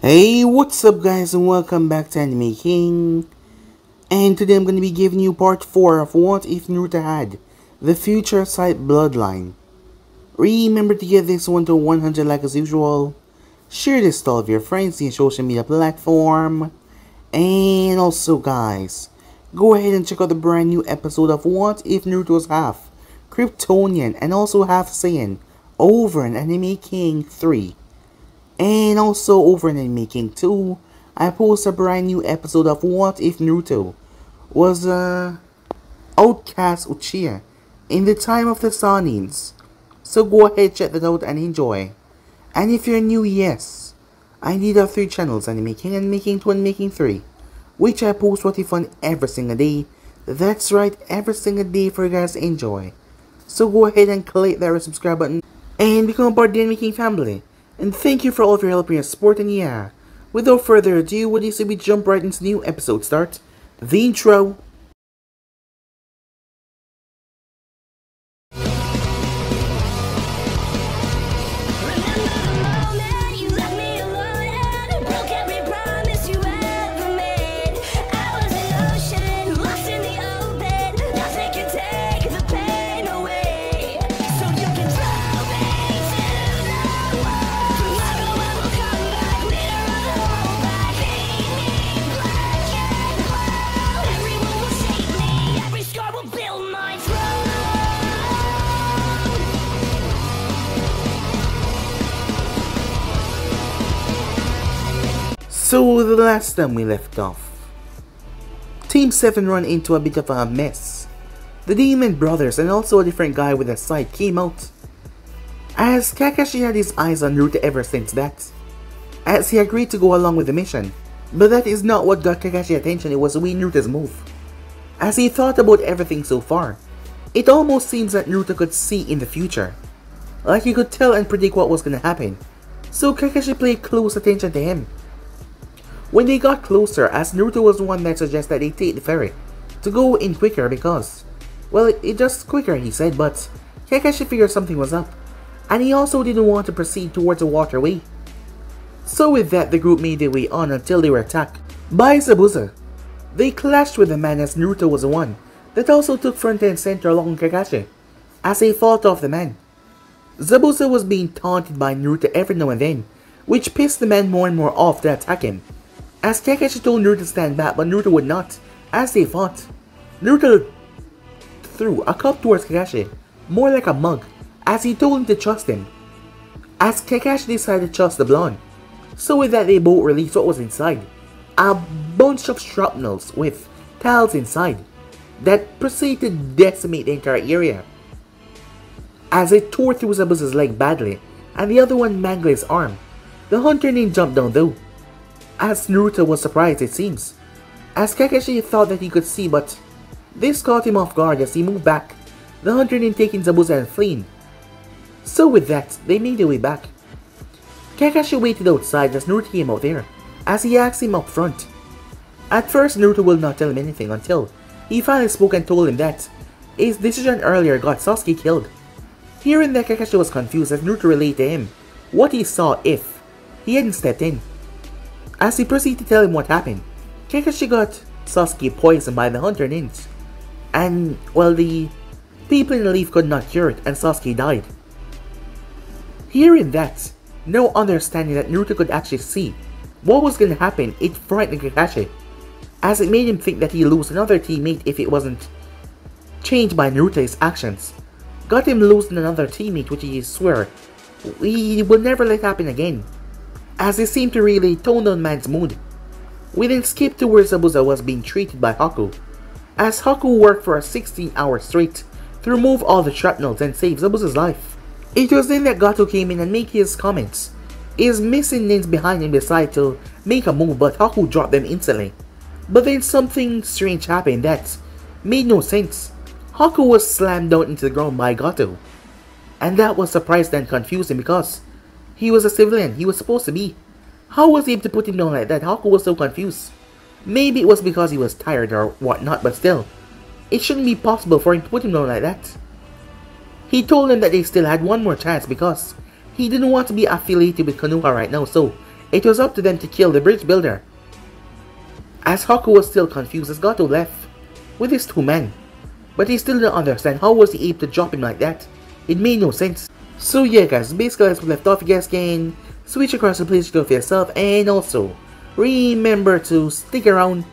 Hey, what's up guys and welcome back to Anime King. And today I'm going to be giving you part 4 of What If Naruto Had the Future Sight Bloodline. Remember to get this one to 100 like as usual. Share this to all of your friends in your social media platform. And also guys, go ahead and check out the brand new episode of What If Naruto was half Kryptonian and also half Saiyan over in Anime King 3. And also over in Anime King 2, I post a brand new episode of What If Naruto was outcast Uchiha in the time of the Sanins. So go ahead, check that out and enjoy. And if you're new, yes, I need our 3 channels, Anime King, Anime King 2, and Anime King 3, which I post What If on every single day. That's right, every single day for you guys to enjoy. So go ahead and click that subscribe button and become a part of the Anime King family. And thank you for all of your help and your support, and yeah, without further ado, what do you say we jump right into the new episode start? The intro. So the last time we left off, Team 7 run into a bit of a mess. The Demon Brothers and also a different guy with a sight came out, as Kakashi had his eyes on Naruto ever since that, as he agreed to go along with the mission. But that is not what got Kakashi's attention, it was Naruto's move. As he thought about everything so far, it almost seems that Naruto could see in the future, like he could tell and predict what was gonna happen, so Kakashi paid close attention to him. When they got closer, as Naruto was the one that suggested that they take the ferry to go in quicker because, well, it just quicker, he said, but Kakashi figured something was up, and he also didn't want to proceed towards the waterway. So with that, the group made their way on until they were attacked by Zabuza. They clashed with the man, as Naruto was the one that also took front and center along Kakashi, as they fought off the man. Zabuza was being taunted by Naruto every now and then, which pissed the man more and more off to attack him, as Kakashi told Naruto to stand back, but Naruto would not, as they fought. Naruto threw a cup towards Kakashi, more like a mug, as he told him to trust him, as Kakashi decided to trust the blonde. So with that, they both released what was inside, a bunch of shrapnels with tiles inside, that proceeded to decimate the entire area, as it tore through Zabuza's leg badly, and the other one mangled his arm. The hunter didn't jump down though, as Naruto was surprised, it seems, as Kakashi thought that he could see, but this caught him off guard as he moved back, the hunter then taking Zabuza and fleeing. So with that, they made their way back. Kakashi waited outside as Naruto came out there, as he asked him up front. At first, Naruto will not tell him anything until he finally spoke and told him that his decision earlier got Sasuke killed. Hearing that, Kakashi was confused as Naruto relayed to him what he saw if he hadn't stepped in. As he proceeded to tell him what happened, Kakashi got Sasuke poisoned by the hunter ninja, and, well, the people in the leaf could not cure it, and Sasuke died. Hearing that, now understanding that Naruto could actually see what was going to happen, it frightened Kakashi, as it made him think that he'd lose another teammate if it wasn't changed by Naruto's actions. Got him losing another teammate, which he swore he would never let happen again, as it seemed to really tone down man's mood. We then skipped to where Zabuza was being treated by Haku, as Haku worked for a 16 hours straight to remove all the shrapnels and save Zabuza's life. It was then that Gato came in and made his comments. His missing ninjas behind him decided to make a move, but Haku dropped them instantly. But then something strange happened that made no sense. Haku was slammed down into the ground by Gato, and that was surprising and confusing because he was a civilian, he was supposed to be. How was he able to put him down like that? Haku was so confused. Maybe it was because he was tired or whatnot, but still, it shouldn't be possible for him to put him down like that. He told them that they still had one more chance because he didn't want to be affiliated with Konoha right now, so It was up to them to kill the bridge builder. As Haku was still confused as Gato left with his 2 men. But he still didn't understand how was he able to drop him like that. It made no sense. So yeah guys, basically as we left off, you guys can switch across the place for yourself, and also remember to stick around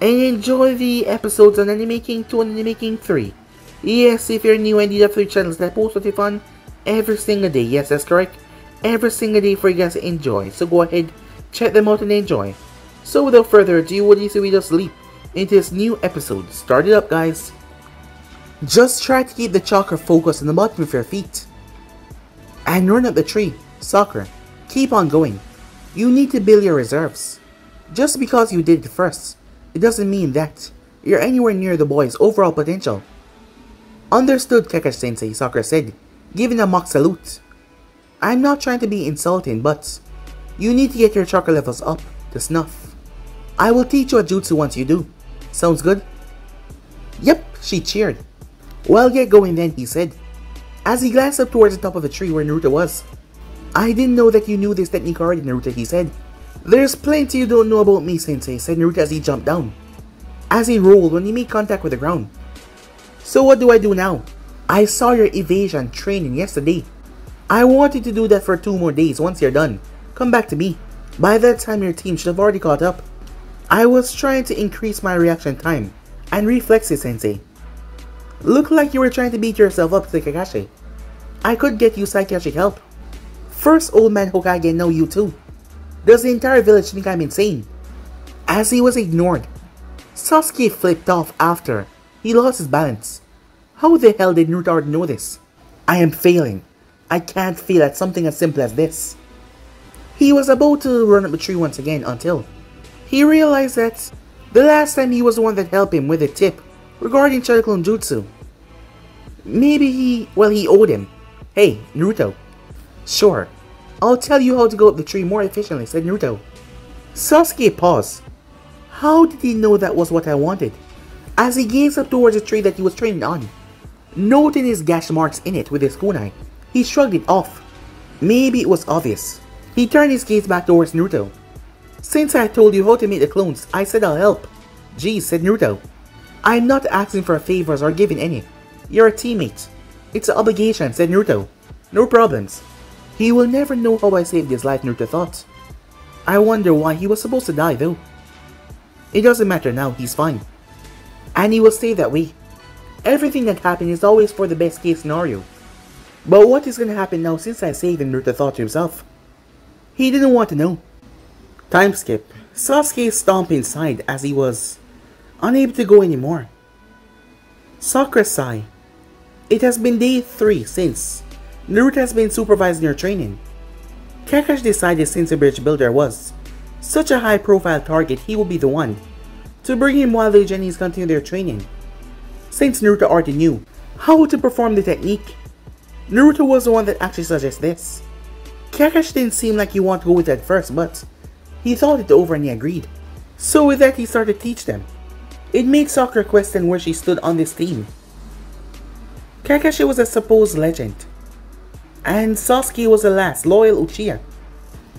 and enjoy the episodes on Anime King 2 and Anime King 3. Yes, if you're new and you have 3 channels that post with fun every single day. Yes, that's correct. Every single day for you guys to enjoy. So go ahead, check them out and enjoy. So without further ado, what do you say we just leap into this new episode? Start it up guys. Just try to keep the chakra focused on the bottom of your feet. And run up the tree. Soccer. Keep on going. You need to build your reserves. Just because you did it first, it doesn't mean that you're anywhere near the boy's overall potential. Understood, Kakashi-sensei, Sakura said, giving a mock salute. I'm not trying to be insulting, but you need to get your chakra levels up to snuff. I will teach you a jutsu once you do. Sounds good? Yep, she cheered. Well, get going then, he said, as he glanced up towards the top of the tree where Naruto was. I didn't know that you knew this technique already, Naruto, he said. There's plenty you don't know about me, sensei, said Naruto as he jumped down. As he rolled when he made contact with the ground. So what do I do now? I saw your evasion training yesterday. I want you to do that for 2 more days. Once you're done, come back to me. By that time your team should have already caught up. I was trying to increase my reaction time and reflexes, sensei. Looked like you were trying to beat yourself up to Kakashi. I could get you psychiatric help. First old man Hokage, now you too. Does the entire village think I'm insane? As he was ignored, Sasuke flipped off after he lost his balance. How the hell did Naruto already know this? I am failing. I can't fail at something as simple as this. He was about to run up the tree once again until he realized that the last time he was the one that helped him with a tip regarding Shadow Clone Jutsu. Maybe he owed him. Hey, Naruto. Sure, I'll tell you how to go up the tree more efficiently, said Naruto. Sasuke paused. How did he know that was what I wanted? As he gazed up towards the tree that he was training on, noting his gash marks in it with his kunai, he shrugged it off. Maybe it was obvious. He turned his gaze back towards Naruto. Since I told you how to make the clones, I said I'll help. Geez, said Naruto. I'm not asking for favors or giving any. You're a teammate. It's an obligation, said Naruto. No problems. He will never know how I saved his life, Naruto thought. I wonder why he was supposed to die though. It doesn't matter now, he's fine. And he will stay that way. Everything that happened is always for the best case scenario. But what is gonna happen now since I saved him, Naruto thought to himself. He didn't want to know. Time skip. Sasuke stomped inside as he was unable to go anymore. Sakura sighed. It has been day 3 since Naruto has been supervising your training. Kakashi decided since the bridge builder was such a high profile target, he will be the one to bring him while the Genis continue their training. Since Naruto already knew how to perform the technique, Naruto was the one that actually suggested this. Kakashi didn't seem like he wanted to go with it at first, but he thought it over and he agreed. So with that he started to teach them. It made Sakura question where she stood on this team. Kakashi was a supposed legend, and Sasuke was the last loyal Uchiha,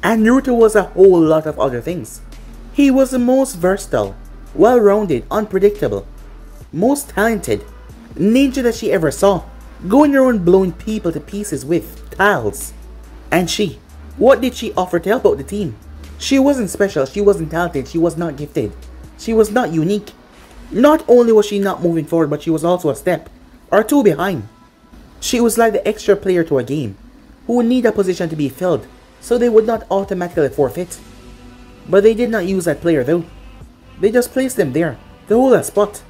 and Naruto was a whole lot of other things. He was the most versatile, well-rounded, unpredictable, most talented ninja that she ever saw, going around blowing people to pieces with tiles. And she, what did she offer to help out the team? She wasn't special, she wasn't talented, she was not gifted, she was not unique. Not only was she not moving forward, but she was also a step or 2 behind. She was like the extra player to a game, who would need a position to be filled, so they would not automatically forfeit. But they did not use that player though. They just placed them there, to hold a spot.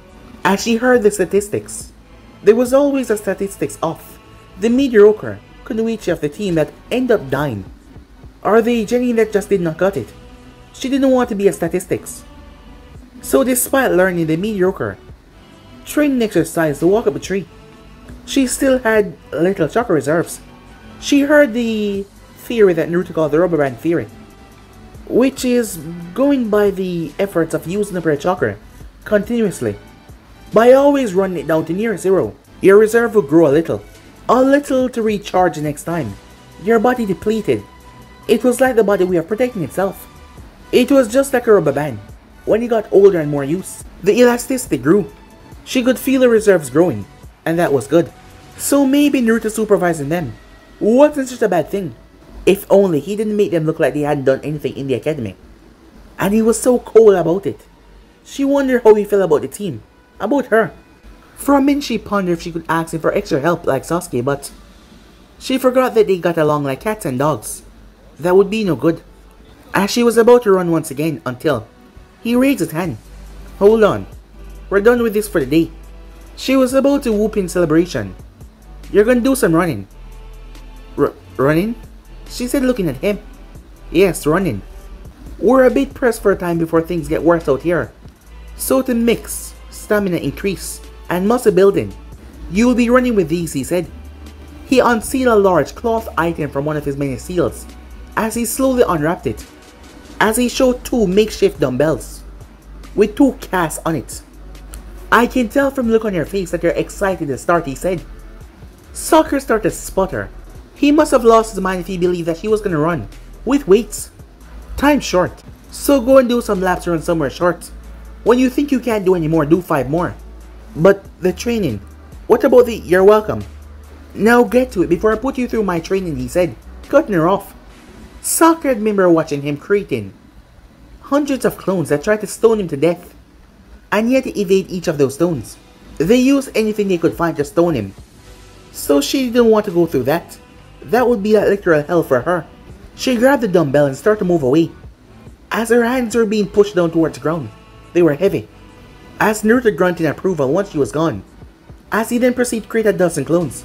As she heard the statistics, there was always a statistics off. The mediocre Kunoichi of the team that ended up dying, or the Jenny that just did not got it. She didn't want to be a statistics. So despite learning the mediocre training exercise to walk up a tree, she still had little chakra reserves. She heard the theory that Naruto called the rubber band theory, which is going by the efforts of using up your chakra continuously. By always running it down to near 0, your reserve will grow a little to recharge the next time your body depleted. It was like the body way of protecting itself. It was just like a rubber band. When it got older and more use, the elasticity grew. She could feel the reserves growing, and that was good. So maybe Naruto supervising them wasn't such a bad thing. If only he didn't make them look like they hadn't done anything in the academy. And he was so cold about it. She wondered how he felt about the team, about her. For a minute she pondered if she could ask him for extra help like Sasuke, but she forgot that they got along like cats and dogs. That would be no good. As she was about to run once again until he raised his hand. Hold on, we're done with this for the day. She was about to whoop in celebration. You're gonna do some running. Running? She said, looking at him. Yes, running. We're a bit pressed for a time before things get worse out here. So to mix, stamina increase, and muscle building, you'll be running with these, he said. He unsealed a large cloth item from one of his many seals as he slowly unwrapped it, as he showed 2 makeshift dumbbells with 2 casts on it. I can tell from the look on your face that you're excited to start, he said. Soccer started to sputter. He must have lost his mind if he believed that he was going to run with weights. Time's short, so go and do some laps around somewhere short. When you think you can't do any more, do 5 more. But the training, what about the you're welcome? Now get to it before I put you through my training, he said, cutting her off. Soccer had remembered watching him creating hundreds of clones that tried to stone him to death, and yet he evaded each of those stones. They used anything they could find to stone him. So she didn't want to go through that. That would be like literal hell for her. She grabbed the dumbbell and started to move away. As her hands were being pushed down towards the ground, they were heavy. As Naruto grunted in approval once she was gone, as he then proceeded to create a dozen clones.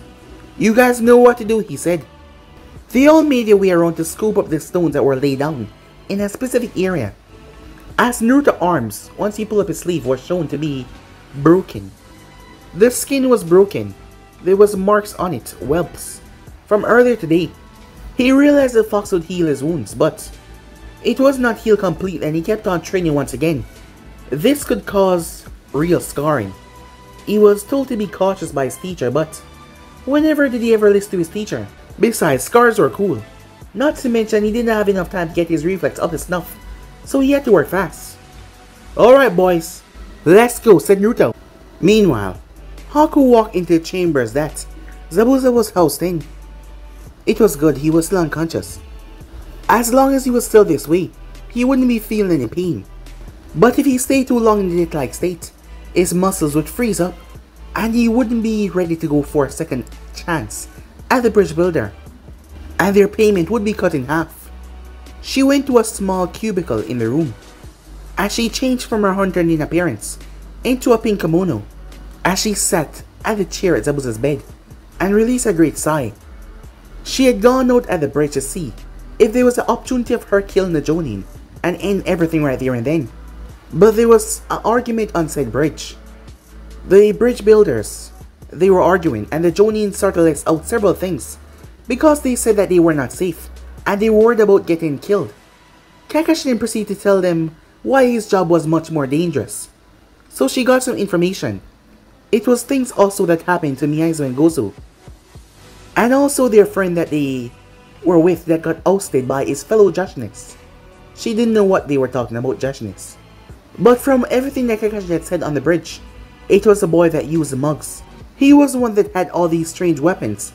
You guys know what to do, he said. They all made their way around to scoop up the stones that were laid down in a specific area. As Naruto's arms, once he pulled up his sleeve, was shown to be broken. The skin was broken. There was marks on it, whelps, from earlier today. He realized the fox would heal his wounds, but it was not healed completely and he kept on training once again. This could cause real scarring. He was told to be cautious by his teacher, but whenever did he ever listen to his teacher? Besides, scars were cool. Not to mention he didn't have enough time to get his reflex up to snuff, so he had to work fast. Alright boys, let's go, said Naruto. Meanwhile, Haku walked into the chambers that Zabuza was housed in. It was good he was still unconscious. As long as he was still this way, he wouldn't be feeling any pain. But if he stayed too long in the death-like state, his muscles would freeze up, and he wouldn't be ready to go for a second chance at the bridge builder, and their payment would be cut in half. She went to a small cubicle in the room, as she changed from her hunter in appearance into a pink kimono, as she sat at the chair at Zabuza's bed and released a great sigh. She had gone out at the bridge to see if there was an opportunity of her killing the Jonin and end everything right there and then. But there was an argument on said bridge. The bridge builders, they were arguing, and the Jonin started to list out several things because they said that they were not safe and they were worried about getting killed. Kakashi then proceeded to tell them why his job was much more dangerous. So she got some information. It was things also that happened to Miyaizo and Gozu, and also their friend that they were with that got ousted by his fellow Jashinis. She didn't know what they were talking about, Jashinis. But from everything that Kakashi had said on the bridge, it was the boy that used the mugs. He was the one that had all these strange weapons.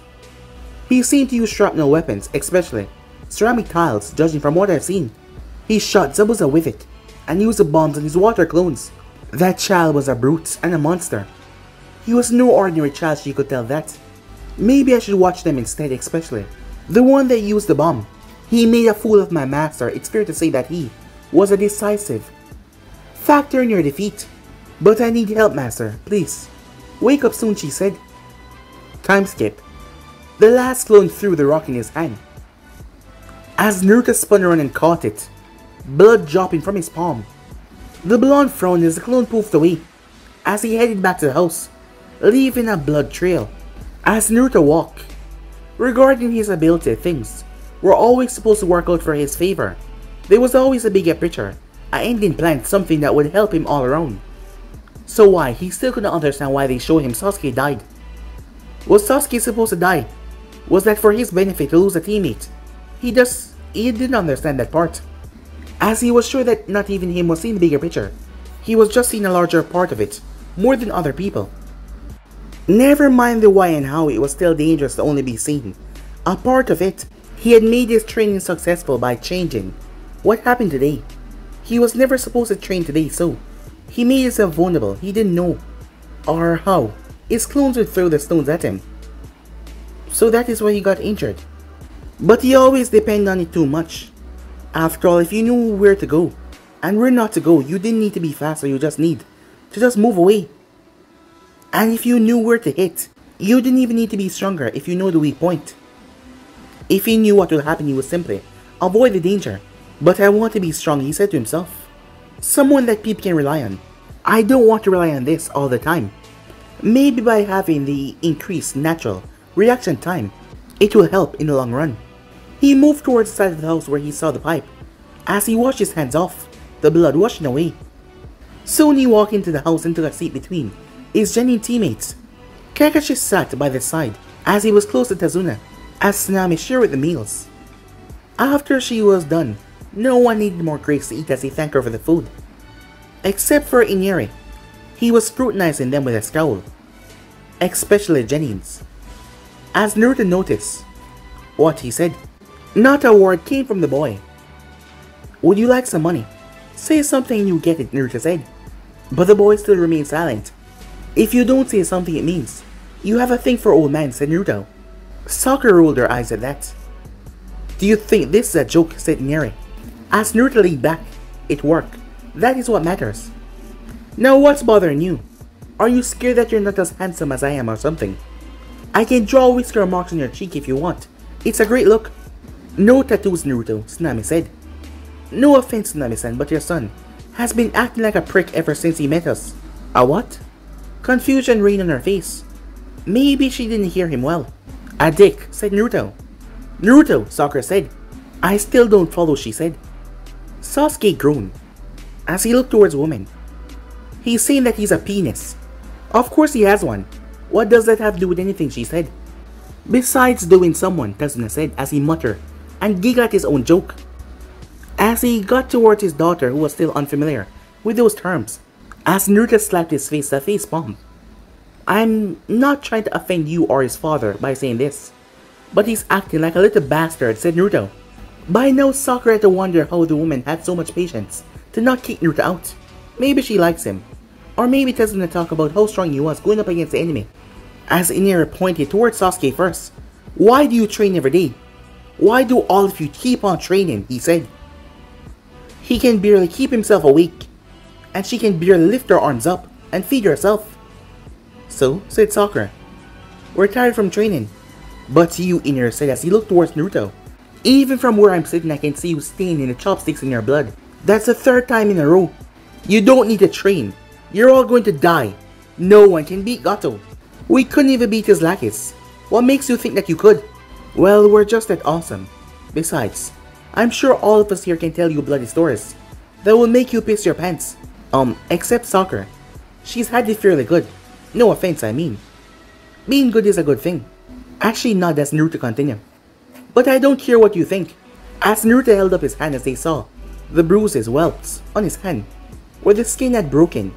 He seemed to use shrapnel weapons, especially ceramic tiles, judging from what I've seen. He shot Zabuza with it, and used the bombs on his water clones. That child was a brute and a monster. He was no ordinary child, she could tell that. Maybe I should watch them instead, especially the one that used the bomb. He made a fool of my master. It's fair to say that he was a decisive factor in your defeat. But I need help, master. Please, wake up soon, she said. Time skip. The last clone threw the rock in his hand. As Naruto spun around and caught it, blood dropping from his palm. The blonde frowned as the clone poofed away, as he headed back to the house, leaving a blood trail. As Naruto walked, regarding his ability, things were always supposed to work out for his favor. There was always a bigger picture, an ending plan, something that would help him all around. So why? He still couldn't understand why they showed him Sasuke died. Was Sasuke supposed to die? Was that for his benefit to lose a teammate? He just He didn't understand that part, as he was sure that not even him was seeing the bigger picture. He was just seeing a larger part of it, more than other people. Never mind the why and how, it was still dangerous to only be seen. A part of it, he had made his training successful by changing. What happened today? He was never supposed to train today, so he made himself vulnerable. He didn't know or how his clones would throw the stones at him. So that is why he got injured. But he always depended on it too much. After all, if you knew where to go and where not to go, you didn't need to be faster, you just need to just move away. And if you knew where to hit, you didn't even need to be stronger if you know the weak point. If he knew what would happen, he would simply avoid the danger. But I want to be strong, he said to himself. Someone that people can rely on. I don't want to rely on this all the time. Maybe by having the increased natural reaction time, it will help in the long run. He moved towards the side of the house where he saw the pipe. As he washed his hands off, the blood washing away. Soon he walked into the house and took a seat between his genuine teammates. Kakashi sat by the side as he was close to Tazuna, as Tsunami shared the meals. After she was done, no one needed more grapes to eat as he thanked her for the food. Except for Inari. He was scrutinizing them with a scowl. Especially Jennings. As Naruto noticed what he said, not a word came from the boy. Would you like some money? Say something and you get it, Naruto said. But the boy still remained silent. If you don't say something, it means you have a thing for old man, said Naruto. Sakura rolled her eyes at that. Do you think this is a joke, said Inari. As Naruto leaned back, it worked. That is what matters. Now what's bothering you? Are you scared that you're not as handsome as I am or something? I can draw whisker marks on your cheek if you want. It's a great look. No tattoos, Naruto, Tsunami said. No offense, Tsunami-san, but your son has been acting like a prick ever since he met us. A what? Confusion reigned on her face. Maybe she didn't hear him well. A dick, said Naruto. Naruto, Sakura said. I still don't follow, she said. Sasuke groaned as he looked towards the woman. He's saying that he's a penis. Of course he has one. What does that have to do with anything, she said. Besides doing someone, Tazuna said as he muttered and giggled at his own joke. As he got towards his daughter, who was still unfamiliar with those terms, as Naruto slapped his face with a face palm. I'm not trying to offend you or his father by saying this, but he's acting like a little bastard, said Naruto. By now, Sakura had to wonder how the woman had so much patience to not kick Naruto out. Maybe she likes him, or maybe Tazuna talk about how strong he was going up against the enemy. As Inari pointed towards Sasuke first. Why do you train every day? Why do all of you keep on training? He said. He can barely keep himself awake, and she can barely lift her arms up and feed herself. So, said Sakura, we're tired from training. But you, Inari said as he looked towards Naruto. Even from where I'm sitting, I can see you staining the chopsticks in your blood. That's the third time in a row. You don't need to train. You're all going to die. No one can beat Gato. We couldn't even beat his lackeys. What makes you think that you could? Well, we're just that awesome. Besides, I'm sure all of us here can tell you bloody stories that will make you piss your pants. Except Sakura. She's had it fairly good. No offense, I mean. Being good is a good thing. Actually not, as Naruto continued. But I don't care what you think. As Naruto held up his hand as they saw the bruises, welts on his hand, where the skin had broken.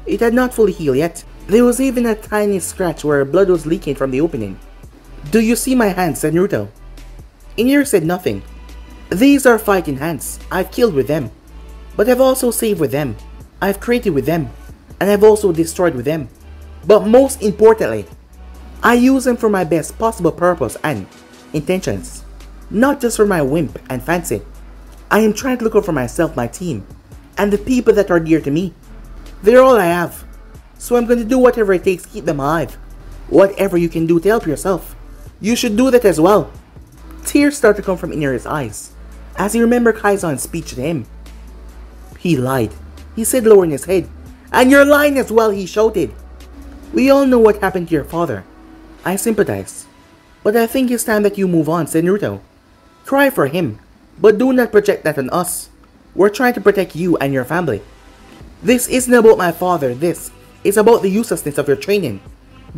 It had not fully healed yet. There was even a tiny scratch where blood was leaking from the opening. Do you see my hands, said Naruto. Inari said nothing. These are fighting hands. I've killed with them. But I've also saved with them. I've created with them. And I've also destroyed with them. But most importantly, I use them for my best possible purpose and intentions. Not just for my wimp and fancy. I am trying to look out for myself, my team, and the people that are dear to me. They're all I have. So I'm going to do whatever it takes to keep them alive. Whatever you can do to help yourself, you should do that as well. Tears started to come from Inari's eyes as he remembered Kaizen's speech to him. He lied, he said, lowering his head. And you're lying as well, he shouted. We all know what happened to your father. I sympathize. But I think it's time that you move on, said Naruto. Cry for him, but do not project that on us. We're trying to protect you and your family. This isn't about my father, this is about the uselessness of your training.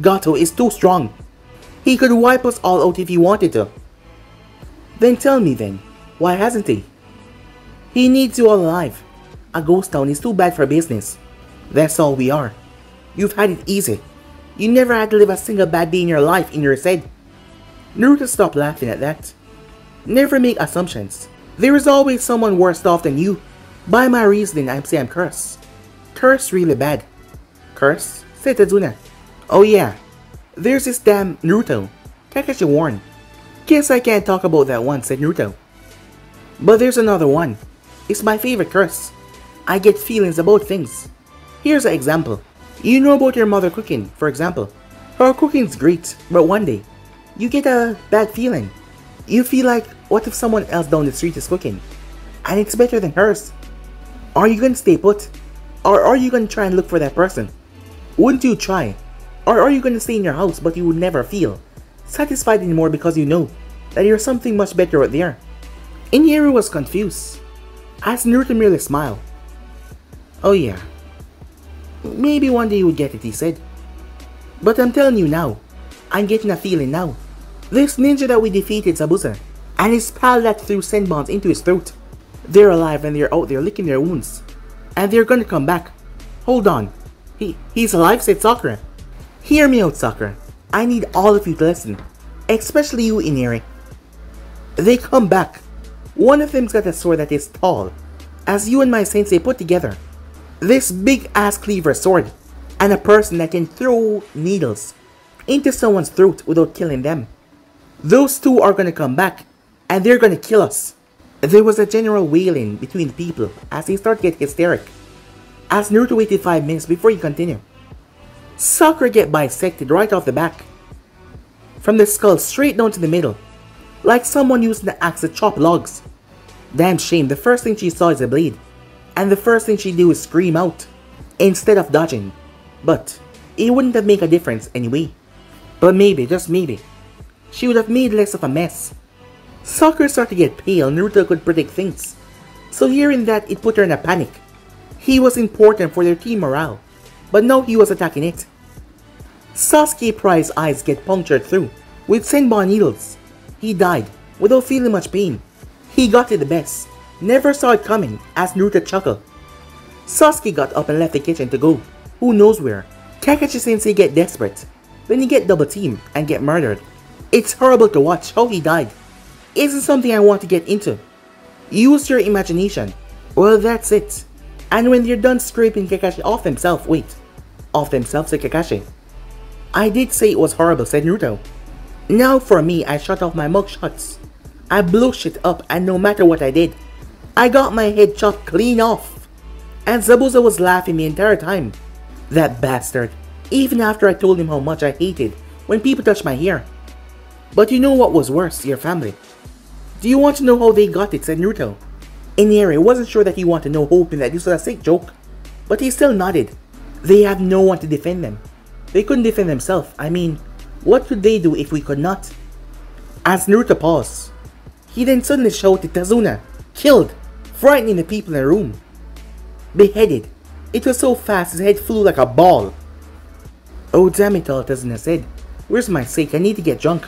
Gato is too strong. He could wipe us all out if he wanted to. Then tell me then, Why hasn't he? He needs you all alive. A ghost town is too bad for business. That's all we are. You've had it easy. You never had to live a single bad day in your life in your head. Naruto stopped laughing at that. Never make assumptions. There is always someone worse off than you. By my reasoning, I'm saying I'm cursed. Cursed really bad. Curse? Said Tazuna. Oh yeah. There's this damn Naruto. Kakashi warned. Guess I can't talk about that one, said Naruto. But there's another one. It's my favorite curse. I get feelings about things. Here's an example. You know about your mother cooking, for example. Her cooking's great, but one day, you get a bad feeling. You feel like, what if someone else down the street is cooking? And it's better than hers. Are you gonna stay put? Or are you gonna try and look for that person? Wouldn't you try? Or are you gonna stay in your house but you would never feel satisfied anymore because you know that there's something much better out there? Inyeru was confused, as Naruto merely smiled. Oh yeah. Maybe one day you would get it, he said. But I'm telling you now, I'm getting a feeling now. This ninja that we defeated, Zabuza, and his pal that threw senbons into his throat. They're alive and they're out there licking their wounds. And they're gonna come back. Hold on. He's alive, said Sakura. Hear me out, Sakura. I need all of you to listen. Especially you, Inari. They come back. One of them's got a sword that is tall, as you and my sensei put together. This big ass cleaver sword, and a person that can throw needles into someone's throat without killing them. Those two are gonna come back, and they're gonna kill us. There was a general wailing between the people as they started to get hysteric. As Naruto waited 5 minutes before he continued. Sakura get bisected right off the back. From the skull straight down to the middle, like someone using an axe to chop logs. Damn shame, the first thing she saw is a blade. And the first thing she do is scream out, instead of dodging. But it wouldn't have made a difference anyway. But maybe, just maybe, she would have made less of a mess. Sakura started to get pale. Naruto could predict things, so hearing that, it put her in a panic. He was important for their team morale, but now he was attacking it. Sasuke Pride's eyes get punctured through with senbon needles. He died without feeling much pain. He got it the best. Never saw it coming, as Naruto chuckled. Sasuke got up and left the kitchen to go who knows where. Kakashi Sensei get desperate. Then he get double teamed and get murdered. It's horrible to watch how he died. Isn't something I want to get into. Use your imagination. Well, that's it. And when you're done scraping Kakashi off himself, wait. Off himself, said Kakashi. I did say it was horrible, said Naruto. Now for me, I shut off my mugshots. I blew shit up, and no matter what I did, I got my head chopped clean off. And Zabuza was laughing the entire time. That bastard. Even after I told him how much I hated when people touched my hair. But you know what was worse, your family. Do you want to know how they got it, said Naruto. Inari wasn't sure that he wanted to know, hoping that this was a sick joke. But he still nodded. They have no one to defend them. They couldn't defend themselves. I mean, what could they do if we could not? As Naruto paused, he then suddenly shouted, Tazuna, killed, frightening the people in the room. Beheaded. It was so fast his head flew like a ball. Oh damn it all, Tazuna said. Where's my sake? I need to get drunk.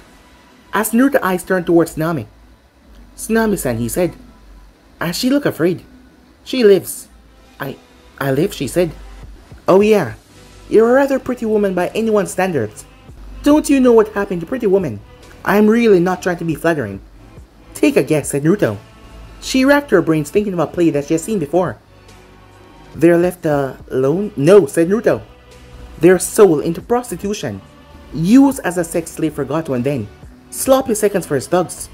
As Naruto's eyes turned towards Tsunami. Tsunami-san, he said. As she looked afraid. She lives. I live, she said. Oh yeah. You're a rather pretty woman by anyone's standards. Don't you know what happened to pretty women? I'm really not trying to be flattering. Take a guess, said Naruto. She racked her brains thinking of a play that she has seen before. They're left alone? No, said Naruto. Their soul into prostitution. Used as a sex slave for Gato and then sloppy seconds for his thugs.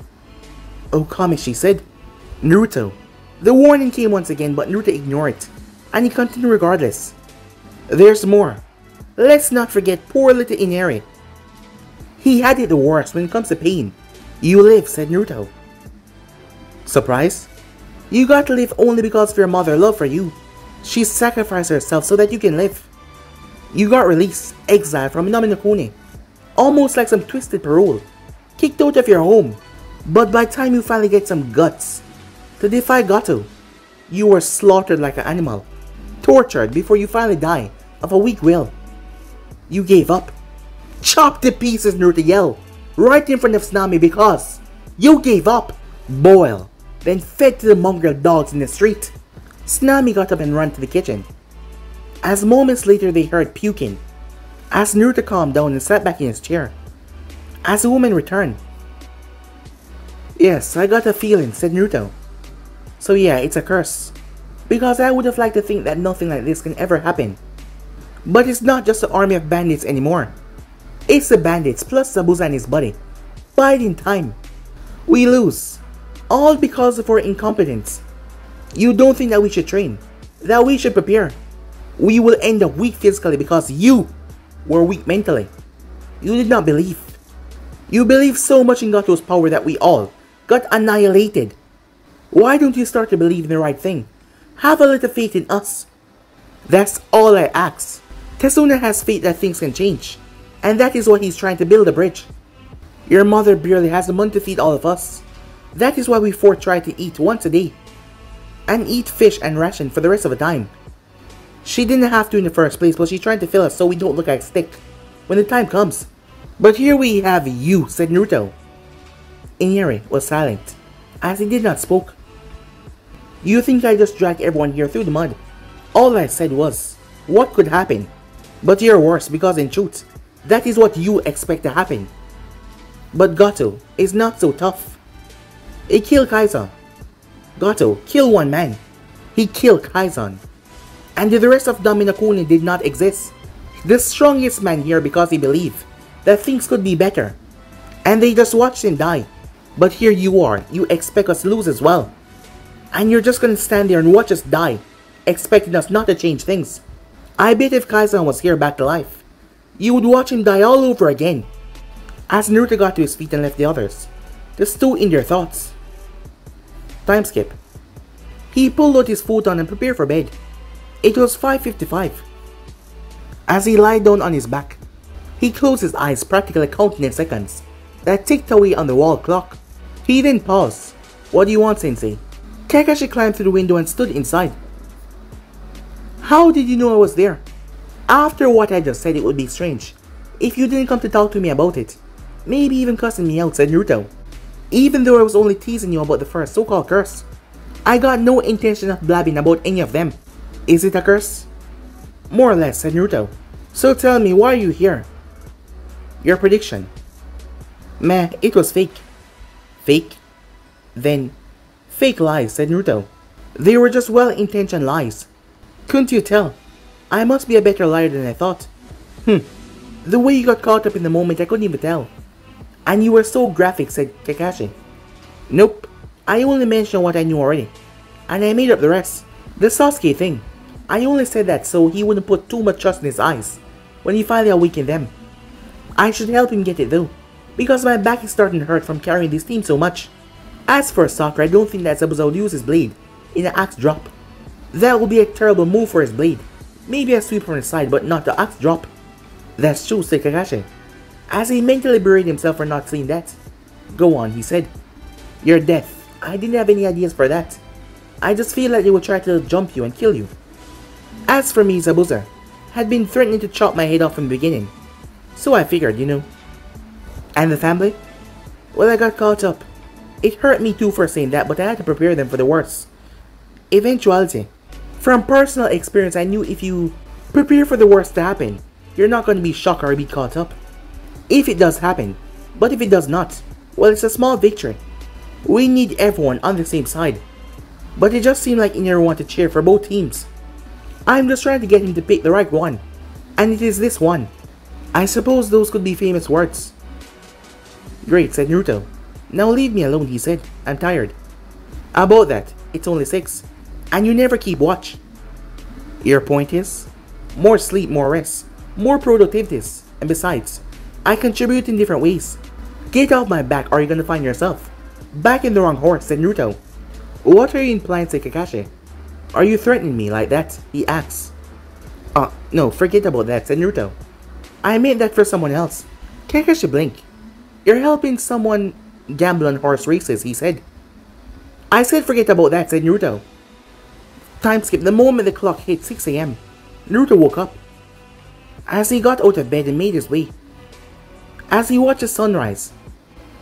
Oh, Kami, she said. Naruto. The warning came once again, but Naruto ignored it, and he continued regardless. There's more. Let's not forget poor little Inari. He had it the worst when it comes to pain. You live, said Naruto. Surprise? You got to live only because of your mother's love for you. She sacrificed herself so that you can live. You got released, exiled from Inaminokuni. Almost like some twisted parole. Kicked out of your home. But by the time you finally get some guts to defy Gato, you were slaughtered like an animal. Tortured before you finally die of a weak will. You gave up. Chopped to pieces, Naruto yelled. Right in front of Tsunami because you gave up. Boil. then fed to the mongrel dogs in the street. Tsunami got up and ran to the kitchen. As moments later they heard puking. As Naruto calmed down and sat back in his chair. As the woman returned. "Yes, I got a feeling," said Naruto. "So yeah, it's a curse. Because I would have liked to think that nothing like this can ever happen. But it's not just an army of bandits anymore. It's the bandits plus Zabuza and his buddy. Biding time. We lose. All because of our incompetence. You don't think that we should train? That we should prepare? We will end up weak physically because you were weak mentally. You did not believe. You believed so much in Gato's power that we all got annihilated. Why don't you start to believe in the right thing? Have a little faith in us. That's all I ask. Tetsuna has faith that things can change. And that is why he's trying to build a bridge. Your mother barely has the money to feed all of us. That is why we four try to eat once a day. And eat fish and ration for the rest of the time. She didn't have to in the first place, but she's trying to fill us so we don't look like stick when the time comes. But here we have you, said Naruto. Inari was silent, as he did not spoke. You think I just dragged everyone here through the mud? All I said was, what could happen? But you're worse because in truth, that is what you expect to happen. But Gato is not so tough. He killed Kaizen. Gato killed one man. He killed Kaizen. And the rest of Daminakuni did not exist. The strongest man here because he believed that things could be better. And they just watched him die. But here you are, you expect us to lose as well. And you're just gonna stand there and watch us die, expecting us not to change things. I bet if Kaizen was here back to life, you would watch him die all over again. As Naruto got to his feet and left the others, the two in their thoughts. Time skip. He pulled out his futon and prepared for bed. It was 5:55. As he lied down on his back, he closed his eyes, practically counting the seconds that ticked away on the wall clock. He then paused. What do you want, Sensei? Kakashi climbed through the window and stood inside. How did you know I was there? After what I just said, it would be strange if you didn't come to talk to me about it. Maybe even cussing me out, said Naruto. Even though I was only teasing you about the first so-called curse, I got no intention of blabbing about any of them. Is it a curse? More or less, said Naruto. So tell me, why are you here? Your prediction. Meh, it was fake. Fake? Then, fake lies, said Naruto. They were just well-intentioned lies. Couldn't you tell? I must be a better liar than I thought. The way you got caught up in the moment, I couldn't even tell. And you were so graphic, said Kakashi. Nope, I only mentioned what I knew already. And I made up the rest. The Sasuke thing. I only said that so he wouldn't put too much trust in his eyes when he finally awakened them. I should help him get it though, because my back is starting to hurt from carrying this team so much. As for Sakura, I don't think that Zabuza would use his blade in an axe drop. That would be a terrible move for his blade. Maybe a sweep from the side, but not the axe drop. That's true, said Kakashi, as he mentally berated himself for not seeing that. Go on, he said. You're deaf. I didn't have any ideas for that. I just feel like they would try to jump you and kill you. As for me, Zabuza had been threatening to chop my head off from the beginning. So I figured, you know. And the family? Well, I got caught up. It hurt me too for saying that, but I had to prepare them for the worst eventuality. From personal experience, I knew if you prepare for the worst to happen, you're not going to be shocked or be caught up. If it does happen, but if it does not, well, it's a small victory. We need everyone on the same side. But it just seemed like Inari wanted to cheer for both teams. I'm just trying to get him to pick the right one. And it is this one. I suppose those could be famous words. Great, said Naruto. Now leave me alone, he said. I'm tired. About that, it's only 6. And you never keep watch. Your point is? More sleep, more rest, more productivities. And besides, I contribute in different ways. Get off my back or you're gonna find yourself back in the wrong horse, said Naruto. What are you implying, said Kakashi? Are you threatening me like that? He asks. No, forget about that, said Naruto. I meant that for someone else. Kakashi blinked. You're helping someone gamble on horse races, he said. I said forget about that, said Naruto. Time skip. The moment the clock hit 6 AM, Naruto woke up. As he got out of bed and made his way, as he watched the sunrise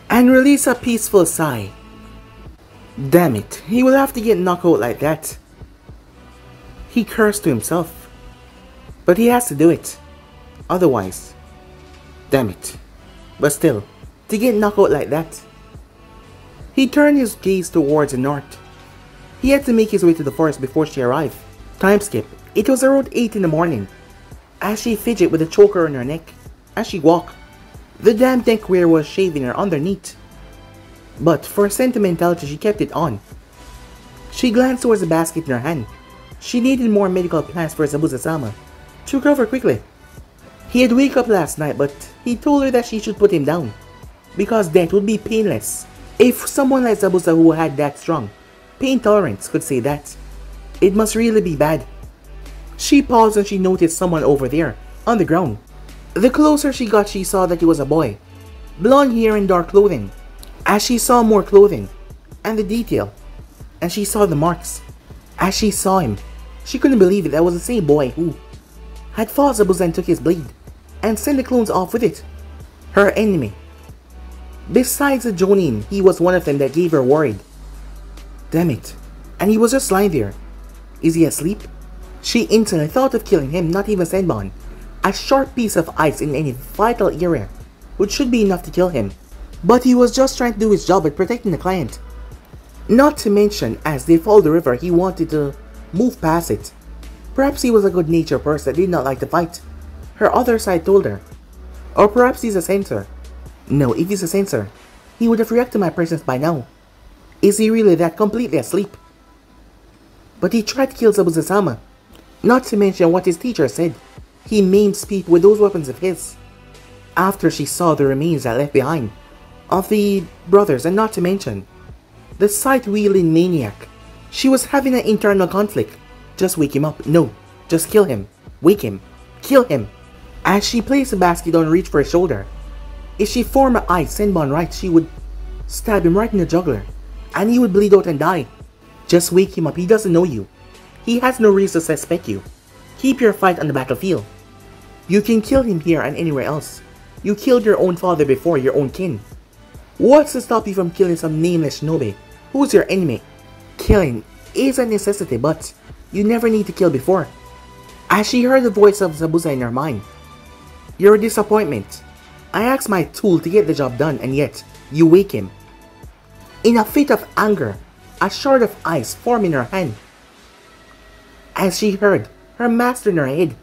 and released a peaceful sigh, Damn it, he will have to get knocked out like that. He cursed to himself. But he has to do it. Otherwise. Damn it. But still, to get knocked out like that. He turned his gaze towards the north. He had to make his way to the forest before she arrived. Time skip. It was around 8 in the morning. As she fidgeted with a choker on her neck. As she walked. The damn neck wear was shaving her underneath. But for sentimentality she kept it on. She glanced towards the basket in her hand. She needed more medical plans for Zabuza-sama. She recovered quickly. He had wake up last night, but he told her that she should put him down. Because death would be painless. If someone like Zabuza who had that strong pain tolerance could say that, it must really be bad. She paused and she noticed someone over there, on the ground. The closer she got, she saw that he was a boy. Blonde hair and dark clothing. As she saw more clothing, and the detail, and she saw the marks. As she saw him, she couldn't believe it. That was the same boy who had fought Zabuza and took his blade, and sent the clones off with it. Her enemy. Besides the Jonin, he was one of them that gave her worried. Damn it. And he was just lying there. Is he asleep? She instantly thought of killing him, not even Senbon. A sharp piece of ice in any vital area, which should be enough to kill him. But he was just trying to do his job at protecting the client. Not to mention, as they followed the river, he wanted to move past it. Perhaps he was a good-natured person that did not like to fight. Her other side told her. Or perhaps he's a censor. No, if he's a censor, he would have reacted to my presence by now. Is he really that completely asleep? But he tried to kill Zabuza-sama. Not to mention what his teacher said. He maimed Speed with those weapons of his. After she saw the remains that left behind of the brothers, and not to mention the sight-wheeling maniac. She was having an internal conflict. Just wake him up. No, just kill him. Wake him. Kill him. As she placed the basket on reach for his shoulder. If she formed her eye Senbon right, she would stab him right in the jugular, and he would bleed out and die. Just wake him up. He doesn't know you. He has no reason to suspect you. Keep your fight on the battlefield. You can kill him here and anywhere else. You killed your own father before, your own kin. What's to stop you from killing some nameless shinobi? Who's your enemy? Killing is a necessity, but you never need to kill before. As she heard the voice of Zabuza in her mind. You're a disappointment. I asked my tool to get the job done, and yet you wake him. In a fit of anger, a shard of ice formed in her hand. As she heard her master in her head,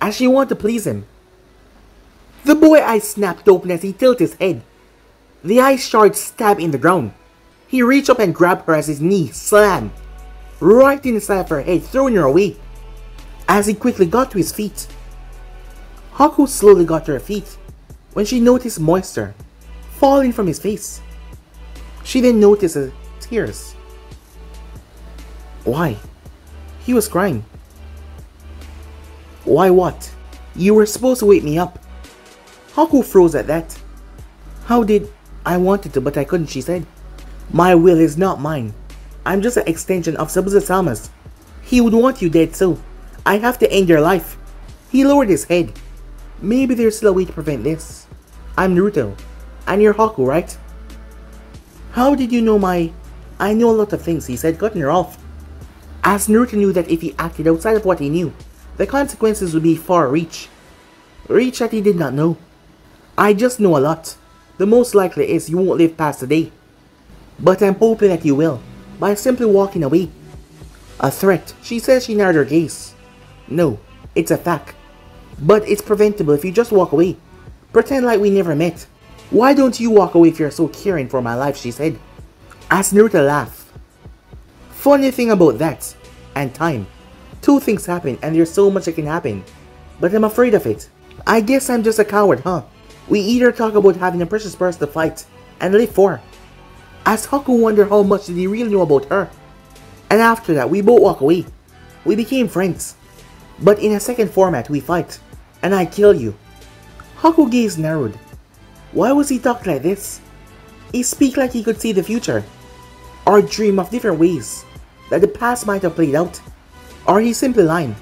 as she wanted to please him. The boy's eyes snapped open as he tilted his head. The ice shard stabbed in the ground. He reached up and grabbed her as his knee slammed right in the side of her head, throwing her away. As he quickly got to his feet, Haku slowly got to her feet when she noticed moisture falling from his face. She then noticed the tears. Why? He was crying. Why what? You were supposed to wake me up. Haku froze at that. How did I wanted to, but I couldn't, she said. My will is not mine. I'm just an extension of Zabuza-sama's. He would want you dead, so I have to end your life. He lowered his head. Maybe there's still a way to prevent this. I'm Naruto. And you're Haku, right? How did you know I know a lot of things, he said, cutting her off. As Naruto knew that if he acted outside of what he knew, the consequences would be far reach that he did not know. I just know a lot. The most likely is you won't live past the day. But I'm hoping that you will, by simply walking away. A threat, she says. She narrowed her gaze. No, it's a fact. But it's preventable if you just walk away. Pretend like we never met. Why don't you walk away if you're so caring for my life, she said. As Naruto laughed. Funny thing about that, and time. Two things happen and there's so much that can happen. But I'm afraid of it. I guess I'm just a coward, huh? We either talk about having a precious person to fight and live for. As Haku wondered how much did he really know about her. And after that, we both walk away. We became friends. But in a second format, we fight. And I kill you. Haku's gaze narrowed. Why was he talking like this? He speak like he could see the future. Or dream of different ways that the past might have played out. Or he simply lying.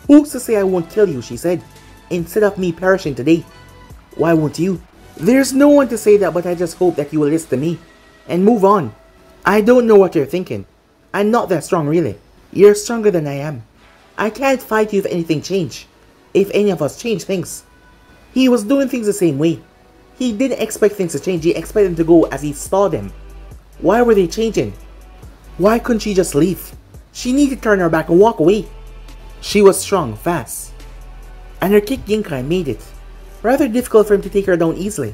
Who's to say I won't kill you, she said, instead of me perishing today. Why won't you? There's no one to say that, but I just hope that you will listen to me and move on. I don't know what you're thinking. I'm not that strong really. You're stronger than I am. I can't fight you if anything changed. If any of us change things. He was doing things the same way. He didn't expect things to change. He expected them to go as he saw them. Why were they changing? Why couldn't she just leave? She needed to turn her back and walk away. She was strong, fast. And her kick Ginkai made it rather difficult for him to take her down easily.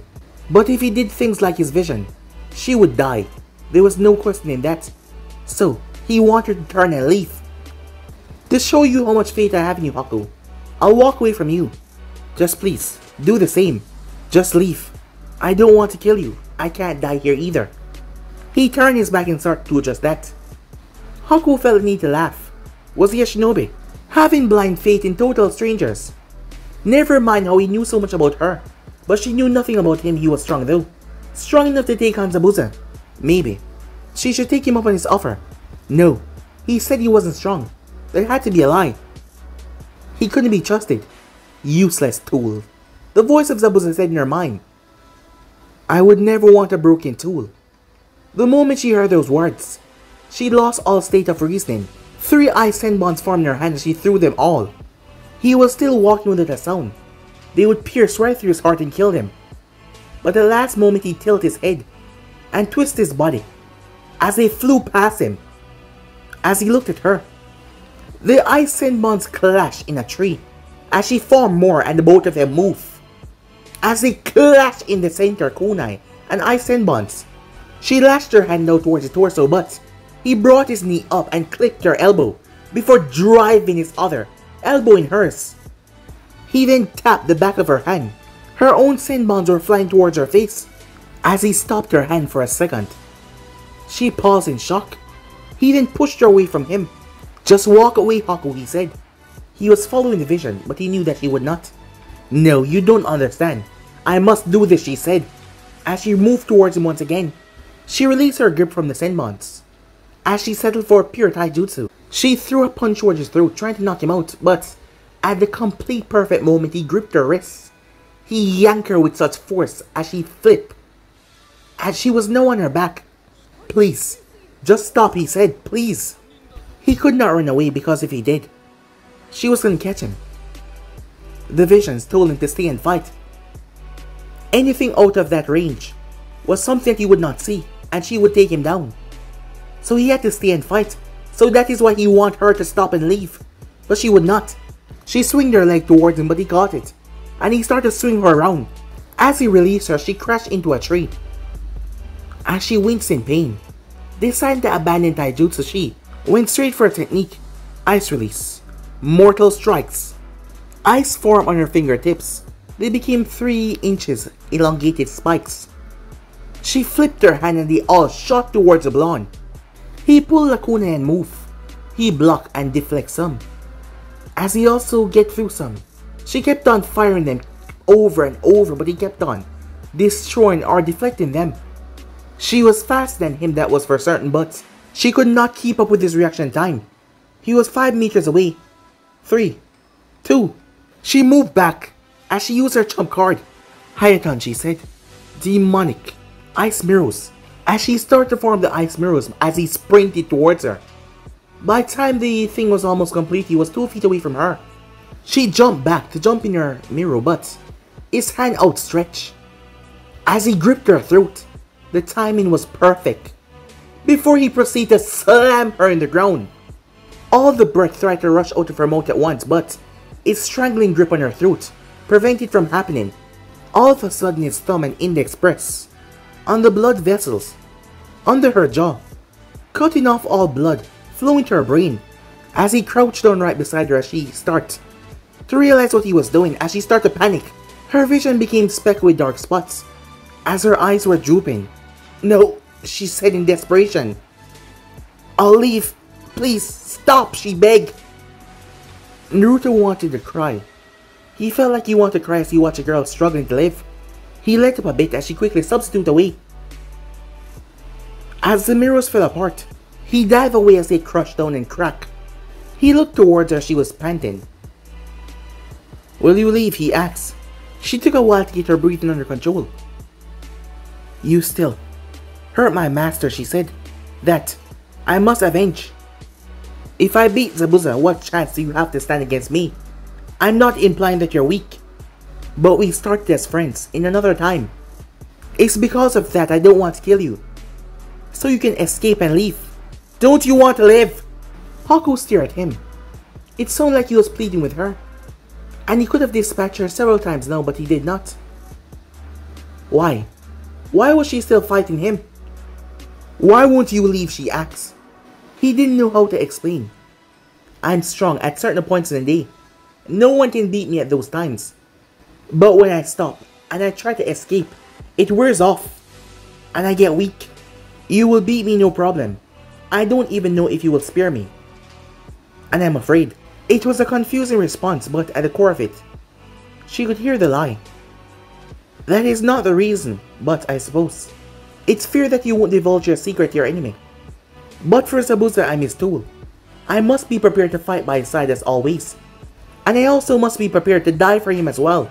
But if he did things like his vision, she would die. There was no questioning that. So, he wanted to turn and leave. To show you how much faith I have in you, Haku, I'll walk away from you. Just please, do the same. Just leave. I don't want to kill you. I can't die here either. He turned his back and started to do just that. Haku felt the need to laugh. Was he a shinobi? Having blind faith in total strangers. Never mind how he knew so much about her. But she knew nothing about him. He was strong though. Strong enough to take on Zabuza. Maybe. She should take him up on his offer. No. He said he wasn't strong. There had to be a lie. He couldn't be trusted. Useless tool. The voice of Zabuza said in her mind. I would never want a broken tool. The moment she heard those words, she lost all state of reasoning. 3 ice senbons formed in her hand and she threw them all. He was still walking without a sound. They would pierce right through his heart and kill him. But at the last moment he tilted his head and twisted his body as they flew past him. As he looked at her, the ice senbons clashed in a tree as she formed more and the both of them moved. As they clashed in the center, kunai and ice senbons, she lashed her hand out towards his torso, but he brought his knee up and clipped her elbow before driving his other elbow in hers. He then tapped the back of her hand. Her own senbons were flying towards her face. As he stopped her hand for a second, she paused in shock. He then pushed her away from him. Just walk away, Haku, he said. He was following the vision, but he knew that he would not. No, you don't understand. I must do this, she said. As she moved towards him once again, she released her grip from the senbons. As she settled for pure taijutsu, she threw a punch towards his throat, trying to knock him out, but at the complete perfect moment, he gripped her wrists. He yanked her with such force as she flipped, as she was now on her back. Please, just stop, he said, please. He could not run away because if he did, she was going to catch him. The visions told him to stay and fight. Anything out of that range was something that he would not see, and she would take him down. So he had to stay and fight. So that is why he wanted her to stop and leave. But she would not. She swung her leg towards him, but he caught it, and he started to swing her around. As he released her, she crashed into a tree. As she winced in pain, deciding to abandon taijutsu, she went straight for a technique. Ice release. Mortal strikes. Ice formed on her fingertips. They became 3 inches elongated spikes. She flipped her hand and they all shot towards the blonde. He pulled a kunai and moved. He blocked and deflected some. As he also get through some. She kept on firing them over and over, but he kept on destroying or deflecting them. She was faster than him, that was for certain, but she could not keep up with his reaction time. He was 5 meters away. 3, 2. She moved back as she used her trump card. Hayaton, she said. Demonic. Ice mirrors. As she started to form the ice mirrors as he sprinted towards her. By the time the thing was almost complete, he was 2 feet away from her. She jumped back to jump in her mirror, but his hand outstretched. As he gripped her throat, the timing was perfect. Before he proceeded to slam her in the ground. All the breath tried to rush out of her mouth at once, but his strangling grip on her throat prevented it from happening. All of a sudden his thumb and index pressed on the blood vessels under her jaw, cutting off all blood flowing to her brain. As he crouched down right beside her, as she started to realize what he was doing, as she started to panic, her vision became specked with dark spots as her eyes were drooping. No, she said in desperation. I'll leave. Please, stop, she begged. Naruto wanted to cry. He felt like he wanted to cry as he watched a girl struggling to live. He let up a bit as she quickly substituted away. As the mirrors fell apart, he dived away as they crushed down and cracked. He looked towards her as she was panting. Will you leave? He asked. She took a while to get her breathing under control. You still hurt my master, she said. that I must avenge. If I beat Zabuza, what chance do you have to stand against me? I'm not implying that you're weak, but we started as friends in another time. It's because of that I don't want to kill you, so you can escape and leave. Don't you want to live? Haku stared at him. It sounded like he was pleading with her, and he could have dispatched her several times now, but he did not. Why? Why was she still fighting him? Why won't you leave, she asked. He didn't know how to explain. I'm strong at certain points in the day. No one can beat me at those times. But when I stop and I try to escape, it wears off and I get weak. You will beat me no problem. I don't even know if you will spare me. And I'm afraid. It was a confusing response, but at the core of it, she could hear the lie. That is not the reason, but I suppose it's fear that you won't divulge your secret to your enemy. But for Zabuza, I'm his tool. I must be prepared to fight by his side as always. And I also must be prepared to die for him as well.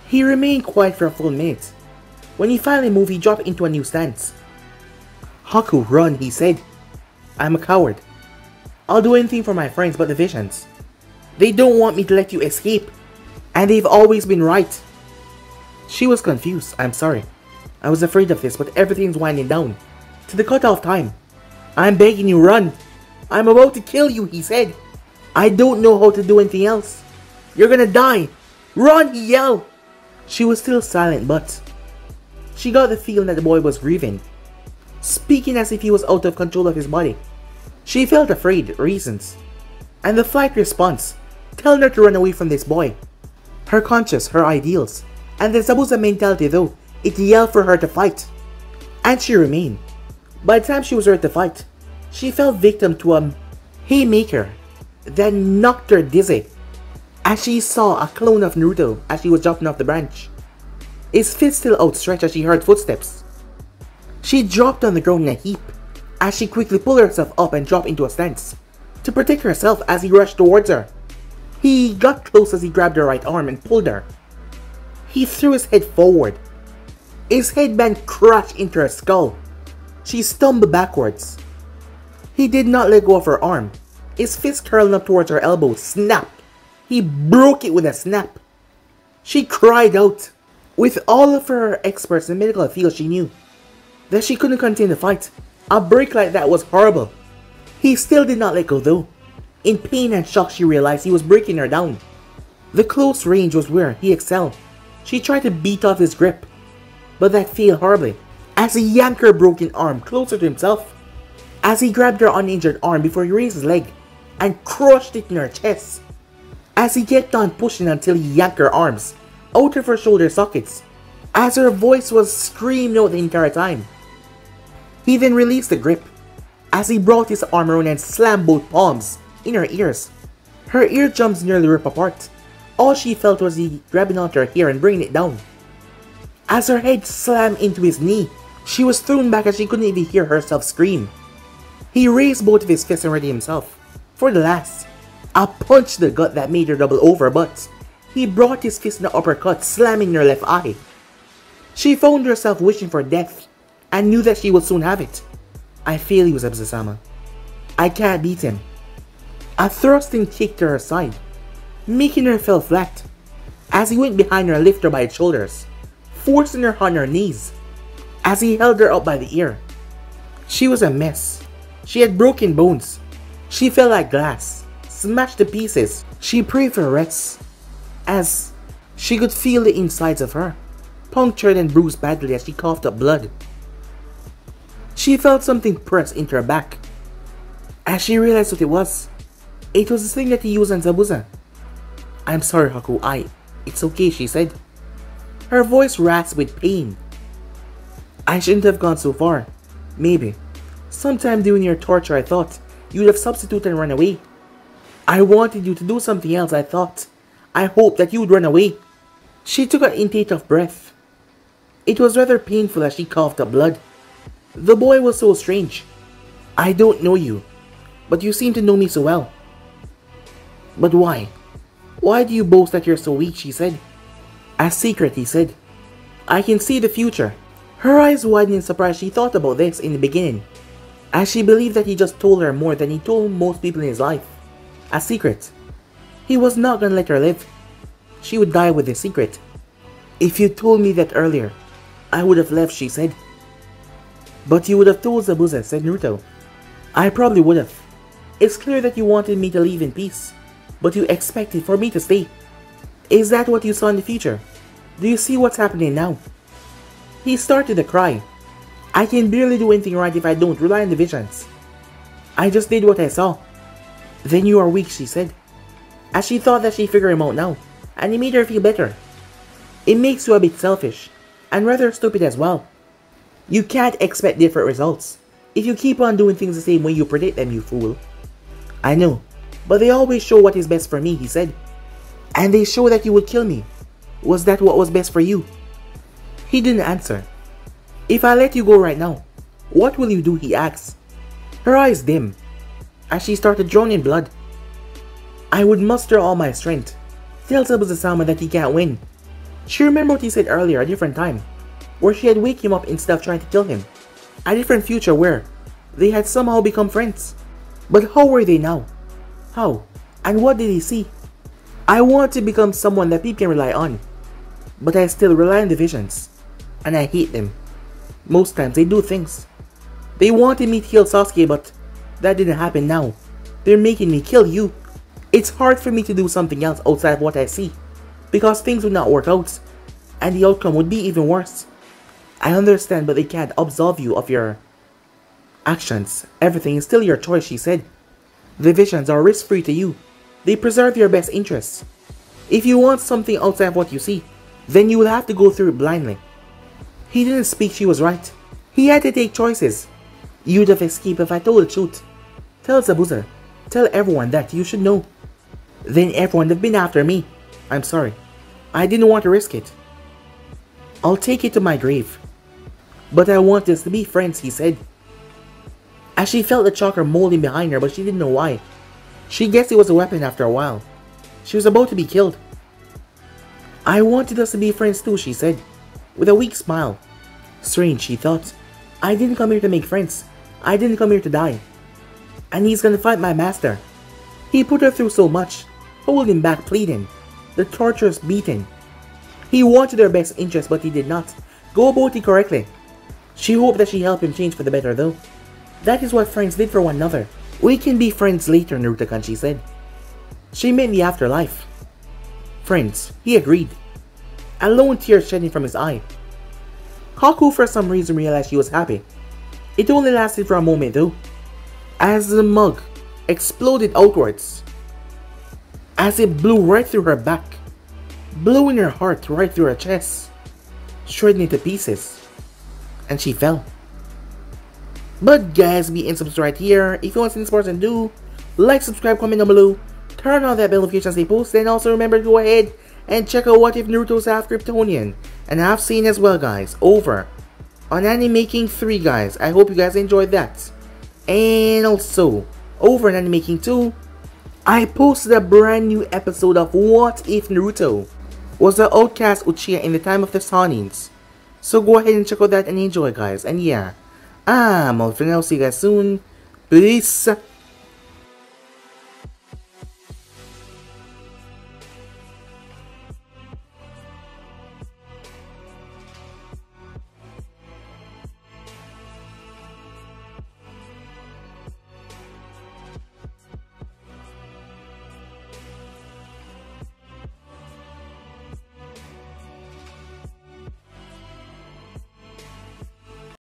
He remained quiet for a full minute. When he finally moved, he dropped into a new stance. Haku, run, he said. I'm a coward. I'll do anything for my friends but the visions. They don't want me to let you escape. And they've always been right. She was confused. I'm sorry. I was afraid of this, but everything's winding down to the cutoff time. I'm begging you, run. I'm about to kill you, he said. I don't know how to do anything else. You're gonna die. Run, he yelled. She was still silent, but she got the feeling that the boy was grieving, speaking as if he was out of control of his body. She felt afraid, reasons, and the flight response, telling her to run away from this boy. Her conscience, her ideals, and the Zabuza mentality though, it yelled for her to fight. And she remained. By the time she was ready to fight, she fell victim to a haymaker that knocked her dizzy, as she saw a clone of Naruto as she was jumping off the branch, his fist still outstretched as she heard footsteps. She dropped on the ground in a heap, as she quickly pulled herself up and dropped into a stance to protect herself as he rushed towards her. He got close as he grabbed her right arm and pulled her. He threw his head forward. His headband crashed into her skull. She stumbled backwards. He did not let go of her arm. His fist curling up towards her elbow snapped. He broke it with a snap. She cried out. With all of her experts in medical field, she knew that she couldn't continue the fight. A break like that was horrible. He still did not let go though. In pain and shock, she realized he was breaking her down. The close range was where he excelled. She tried to beat off his grip, but that failed horribly as he yanked her broken arm closer to himself, as he grabbed her uninjured arm before he raised his leg and crushed it in her chest, as he kept on pushing until he yanked her arms out of her shoulder sockets, as her voice was screaming out the entire time. He then released the grip, as he brought his arm around and slammed both palms in her ears. Her eardrums nearly ripped apart. All she felt was he grabbing onto her hair and bringing it down. As her head slammed into his knee, she was thrown back as she couldn't even hear herself scream. He raised both of his fists and readied himself for the last, a punch to the gut that made her double over, but he brought his fist in an uppercut, slamming her left eye. She found herself wishing for death and knew that she would soon have it. I fail you, Zabuza-sama. I can't beat him. A thrusting kick to her side, making her fall flat, as he went behind her and lifted her by the shoulders, forcing her on her knees, as he held her up by the ear. She was a mess. She had broken bones. She felt like glass, smashed to pieces. She prayed for rest, as she could feel the insides of her, punctured and bruised badly as she coughed up blood. She felt something press into her back, as she realized what it was. It was the thing that he used on Zabuza. I'm sorry, Haku, it's okay, she said. Her voice rasped with pain. I shouldn't have gone so far. Maybe. Sometime during your torture I thought you'd have substituted and run away. I wanted you to do something else, I thought. I hoped that you'd run away. She took an intake of breath. It was rather painful as she coughed up blood. The boy was so strange. I don't know you, but you seem to know me so well. But why? Why do you boast that you're so weak, she said. A secret, he said. I can see the future. Her eyes widened in surprise. She thought about this in the beginning, as she believed that he just told her more than he told most people in his life. A secret. He was not gonna let her live. She would die with the secret. If you told me that earlier, I would have left, she said. But you would have told Zabuza, said Naruto. I probably would have. It's clear that you wanted me to leave in peace, but you expected for me to stay. Is that what you saw in the future? Do you see what's happening now? He started to cry. I can barely do anything right if I don't rely on the visions. I just did what I saw. Then you are weak, she said. As she thought that she figured him out now, and it made her feel better. It makes you a bit selfish, and rather stupid as well. You can't expect different results if you keep on doing things the same way you predict them, you fool. I know, but they always show what is best for me, he said. And they show that you would kill me. Was that what was best for you? He didn't answer. If I let you go right now, what will you do, he asked. Her eyes dim, as she started drowning in blood. I would muster all my strength. Tell Zabuza-sama that he can't win. She remembered what he said earlier, a different time, where she had waked him up instead of trying to kill him. A different future where they had somehow become friends. But how were they now? How? And what did he see? I want to become someone that people can rely on. But I still rely on the visions. And I hate them. Most times they do things. They wanted me to kill Sasuke, but that didn't happen now. They're making me kill you. It's hard for me to do something else outside of what I see, because things would not work out, and the outcome would be even worse. I understand, but they can't absolve you of your actions. Everything is still your choice, she said. The visions are risk-free to you. They preserve your best interests. If you want something outside of what you see, then you will have to go through it blindly. He didn't speak, she was right. He had to take choices. You'd have escaped if I told the truth. Tell Zabuza. Tell everyone that you should know. Then everyone would have been after me. I'm sorry. I didn't want to risk it. I'll take it to my grave. But I want us to be friends, he said. As she felt the chakra molding behind her, but she didn't know why. She guessed it was a weapon after a while. She was about to be killed. I wanted us to be friends too, she said, with a weak smile. Strange, she thought. I didn't come here to make friends. I didn't come here to die. And he's gonna fight my master. He put her through so much, holding back, pleading, the torturous beating. He wanted her best interest, but he did not go about it correctly. She hoped that she helped him change for the better though. That is what friends did for one another. We can be friends later, Naruto-kun, she said. She meant the afterlife. Friends, he agreed. A lone tear shedding from his eye. Haku for some reason realized she was happy. It only lasted for a moment though, as the mug exploded outwards, as it blew right through her back, blowing her heart right through her chest, shredding it to pieces, and she fell. But guys, be in subscribe here. If you want to see this person, do like, subscribe, comment down below, turn on that bell notification as they post, and also remember to go ahead and check out What If Naruto's Half Kryptonian and Half Saiyan as well, guys, over on Anime Making 3, guys. I hope you guys enjoyed that. And also, over on Anime Making 2, I posted a brand new episode of What If Naruto was the outcast Uchiha in the time of the Sanins. So go ahead and check out that and enjoy, guys. And yeah, I'm out for now. See you guys soon. Peace.